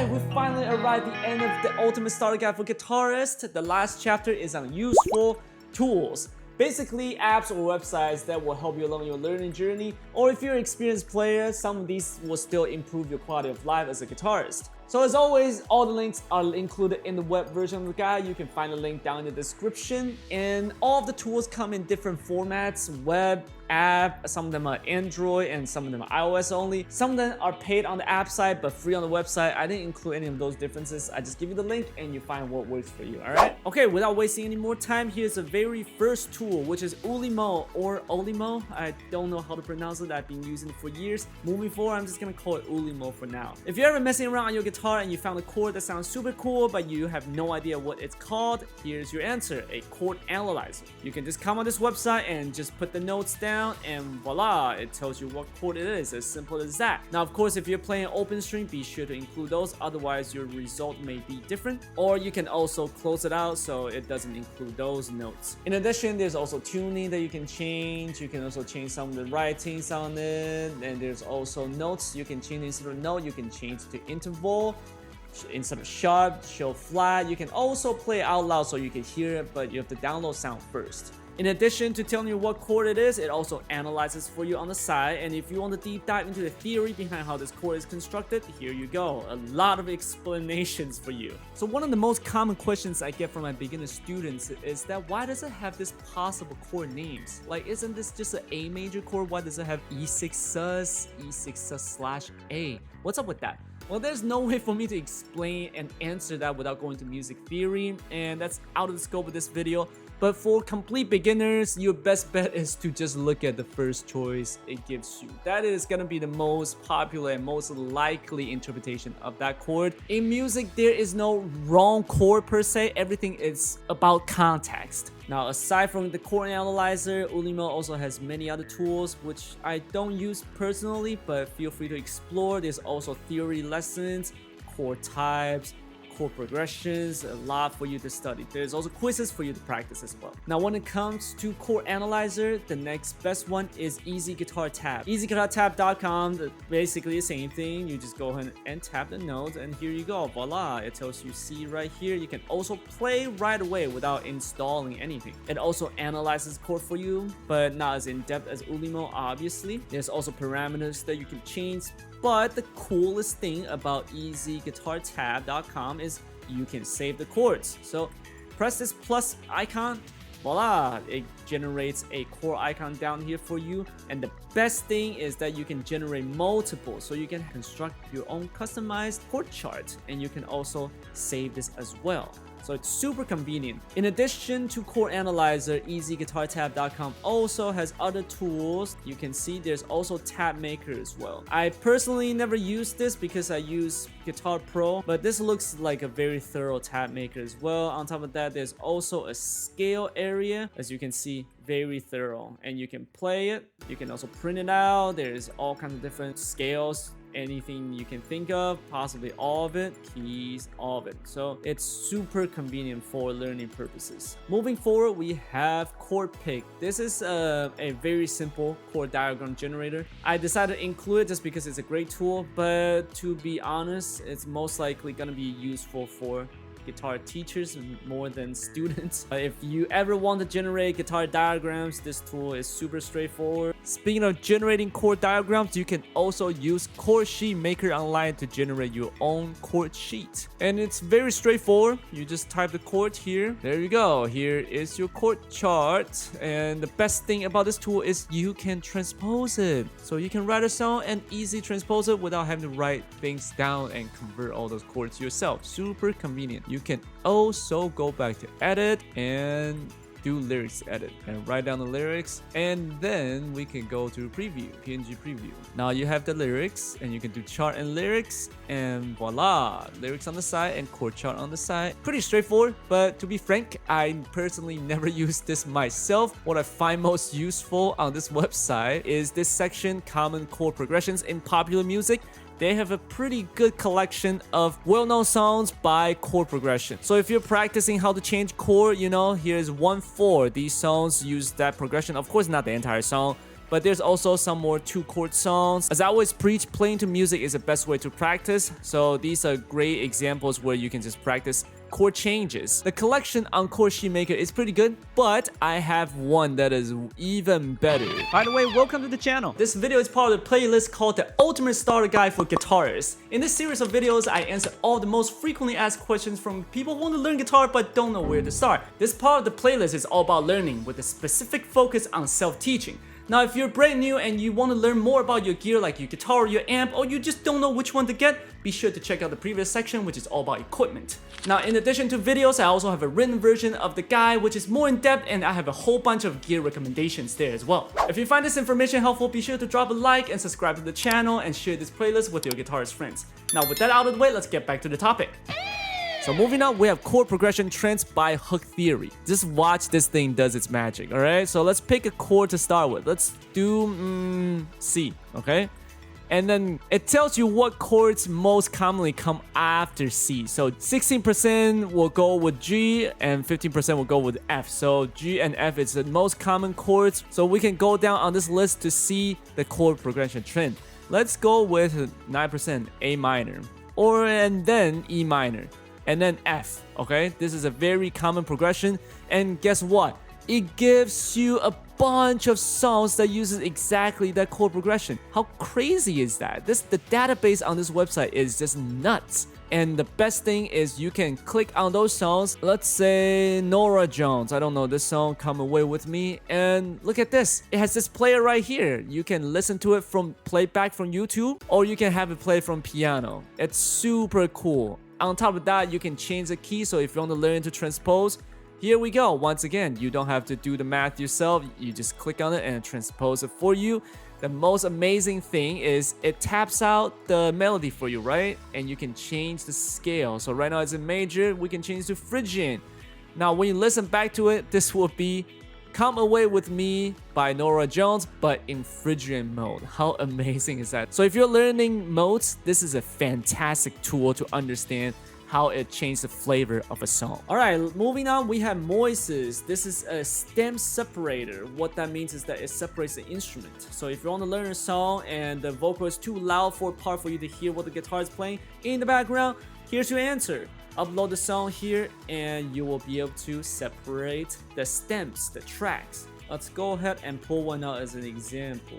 Alright, we finally arrived at the end of the ultimate starter guide for guitarists. The last chapter is on useful tools. Basically, apps or websites that will help you along your learning journey, or if you're an experienced player, some of these will still improve your quality of life as a guitarist. So as always, all the links are included in the web version of the guide. You can find the link down in the description. And all of the tools come in different formats, web, app, some of them are Android and some of them are iOS only. Some of them are paid on the app side but free on the website. I didn't include any of those differences. I just give you the link and you find what works for you, alright? Okay, without wasting any more time, here's the very first tool, which is Oolimo or Oolimo. I don't know how to pronounce it. I've been using it for years. Moving forward, I'm just gonna call it Oolimo for now. If you're ever messing around on your guitar and you found a chord that sounds super cool but you have no idea what it's called, here's your answer: a chord analyzer. You can just come on this website and just put the notes down and voila, it tells you what chord it is. As simple as that. Now of course, if you're playing open string, be sure to include those, otherwise your result may be different. Or you can also close it out so it doesn't include those notes. In addition, there's also tuning that you can change. You can also change some of the writings on it, and there's also notes. You can change instead of note, you can change to interval. Instead of sharp, show flat. You can also play out loud so you can hear it, but you have to download sound first. In addition to telling you what chord it is, it also analyzes for you on the side. And if you want to deep dive into the theory behind how this chord is constructed, here you go. A lot of explanations for you. So one of the most common questions I get from my beginner students is that why does it have this possible chord names? Like, isn't this just an A major chord? Why does it have E6 sus, E6 sus / A? What's up with that? Well, there's no way for me to explain and answer that without going to music theory, and that's out of the scope of this video. But for complete beginners, your best bet is to just look at the first choice it gives you. That is gonna be the most popular and most likely interpretation of that chord. In music, there is no wrong chord per se. Everything is about context. Now, aside from the chord analyzer, Oolimo also has many other tools which I don't use personally, but feel free to explore. There's also theory lessons, chord types, chord progressions, a lot for you to study. There's also quizzes for you to practice as well. Now, when it comes to chord analyzer, the next best one is Easy Guitar Tab. EasyGuitarTab.com, basically the same thing. You just go ahead and tap the notes, and here you go. Voila! It tells you C right here. You can also play right away without installing anything. It also analyzes chord for you, but not as in-depth as Oolimo, obviously. There's also parameters that you can change. But the coolest thing about EasyGuitarTab.com is you can save the chords. So press this plus icon, voila, it generates a chord icon down here for you. And the best thing is that you can generate multiple, so you can construct your own customized chord chart, and you can also save this as well. So it's super convenient. In addition to chord analyzer, EasyGuitarTab.com also has other tools. You can see there's also tab maker as well. I personally never use this because I use Guitar Pro, but this looks like a very thorough tab maker as well. On top of that, there's also a scale area. As you can see, very thorough, and you can play it. You can also print it out. There's all kinds of different scales, anything you can think of, possibly all of it, keys, all of it. So it's super convenient for learning purposes. Moving forward, we have ChordPic. This is a very simple chord diagram generator. I decided to include it just because it's a great tool, but to be honest, it's most likely going to be useful for guitar teachers more than students. If you ever want to generate guitar diagrams, this tool is super straightforward. Speaking of generating chord diagrams, you can also use Chord Sheet Maker Online to generate your own chord sheet. And it's very straightforward. You just type the chord here. There you go. Here is your chord chart. And the best thing about this tool is you can transpose it. So you can write a song and easily transpose it without having to write things down and convert all those chords yourself. Super convenient. You can also go back to edit and do lyrics edit and write down the lyrics, and then we can go to preview, PNG preview. Now you have the lyrics, and you can do chart and lyrics, and voila, lyrics on the side and chord chart on the side. Pretty straightforward, but to be frank, I personally never use this myself. What I find most useful on this website is this section, common chord progressions in popular music. They have a pretty good collection of well-known songs by chord progression. So if you're practicing how to change chord, you know, here's 1/4. These songs use that progression. Of course, not the entire song. but there's also some more 2-chord songs. As I always preach, playing to music is the best way to practice, so these are great examples where you can just practice chord changes. The collection on Chord Sheet Maker is pretty good, but I have one that is even better. By the way, welcome to the channel. This video is part of the playlist called the Ultimate Starter Guide for Guitarists. In this series of videos, I answer all the most frequently asked questions from people who want to learn guitar but don't know where to start. This part of the playlist is all about learning with a specific focus on self-teaching. Now, if you're brand new and you want to learn more about your gear like your guitar or your amp, or you just don't know which one to get, be sure to check out the previous section, which is all about equipment. Now, in addition to videos, I also have a written version of the guide, which is more in depth, and I have a whole bunch of gear recommendations there as well. If you find this information helpful, be sure to drop a like and subscribe to the channel and share this playlist with your guitarist friends. Now, with that out of the way, let's get back to the topic. So moving on, we have chord progression trends by hook theory. Just watch this thing does its magic, alright? So let's pick a chord to start with. Let's do C, okay? And then it tells you what chords most commonly come after C. So 16% will go with G and 15% will go with F. So G and F is the most common chords. So we can go down on this list to see the chord progression trend. Let's go with 9% A minor, and then E minor. And then F, okay? This is a very common progression, and guess what? It gives you a bunch of songs that uses exactly that chord progression. How crazy is that? The database on this website is just nuts. And the best thing is you can click on those songs. Let's say Norah Jones. I don't know this song, Come Away With Me. And look at this. It has this player right here. You can listen to it from playback from YouTube, or you can have it play from piano. It's super cool. On top of that, you can change the key, so if you want to learn to transpose, here we go. Once again, you don't have to do the math yourself. You just click on it and transpose it for you. The most amazing thing is it taps out the melody for you, right? And you can change the scale. So right now it's in major, we can change to Phrygian. Now when you listen back to it, this will be Come Away With Me by Norah Jones, but in Phrygian mode. How amazing is that? So if you're learning modes, this is a fantastic tool to understand how it changed the flavor of a song. Alright, moving on, we have Moises. This is a stem separator. What that means is that it separates the instrument. So if you want to learn a song and the vocal is too loud for a part for you to hear what the guitar is playing in the background, here's your answer. Upload the song here and you will be able to separate the stems, the tracks. Let's go ahead and pull one out as an example.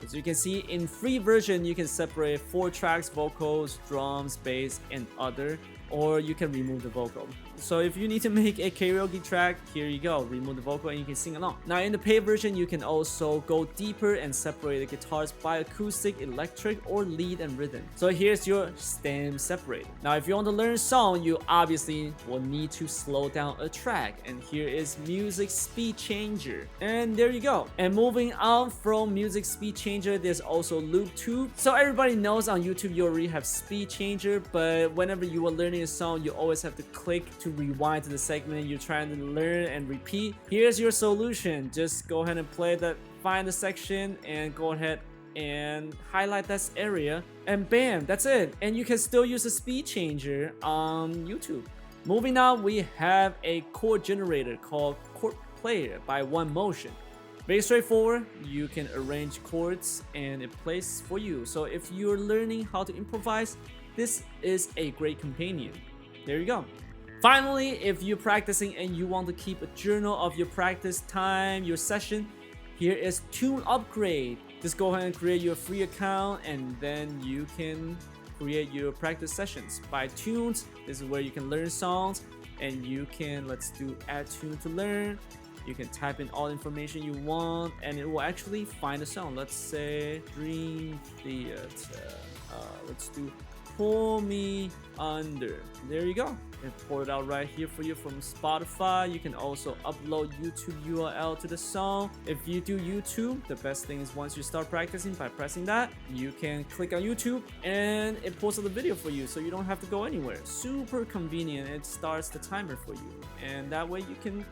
As you can see, in free version, you can separate 4 tracks, vocals, drums, bass, and other, or you can remove the vocal. So if you need to make a karaoke track, here you go, remove the vocal and you can sing along. Now in the paid version, you can also go deeper and separate the guitars by acoustic, electric, or lead and rhythm. So here's your stem separator. Now if you want to learn a song, you obviously will need to slow down a track, and here is music speed changer. And there you go. And moving on from music speed changer, there's also LoopTube. So everybody knows on YouTube you already have speed changer, but whenever you are learning a song, you always have to click to rewind to the segment you're trying to learn and repeat. Here's your solution. Just go ahead and play that, find the section and go ahead and highlight that area, and bam, that's it. And you can still use a speed changer on YouTube. Moving on, we have a chord generator called ChordPlayer by OneMotion. Very straightforward. You can arrange chords and it plays for you. So if you're learning how to improvise, this is a great companion. There you go. Finally, if you're practicing and you want to keep a journal of your practice time, your session, here is tuneUPGRADE. Just go ahead and create your free account and then you can create your practice sessions by tunes. This is where you can learn songs and you can, let's do add tune to learn. You can type in all information you want and it will actually find a song. Let's say Dream Theater. Let's do Pull Me Under. There you go. It poured out right here for you from Spotify. You can also upload YouTube URL to the song. If you do YouTube, the best thing is once you start practicing by pressing that, you can click on YouTube and it pulls out the video for you so you don't have to go anywhere. Super convenient. It starts the timer for you. And that way you can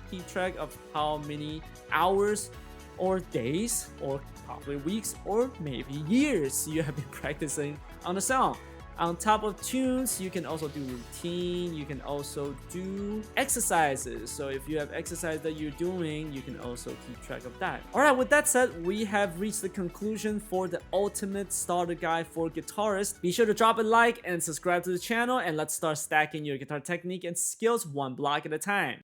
keep track of how many hours or days or probably weeks or maybe years you have been practicing on the song. On top of tunes, you can also do routine, you can also do exercises. So if you have exercise that you're doing, you can also keep track of that. Alright, with that said, we have reached the conclusion for the ultimate starter guide for guitarists. Be sure to drop a like and subscribe to the channel, and let's start stacking your guitar technique and skills one block at a time.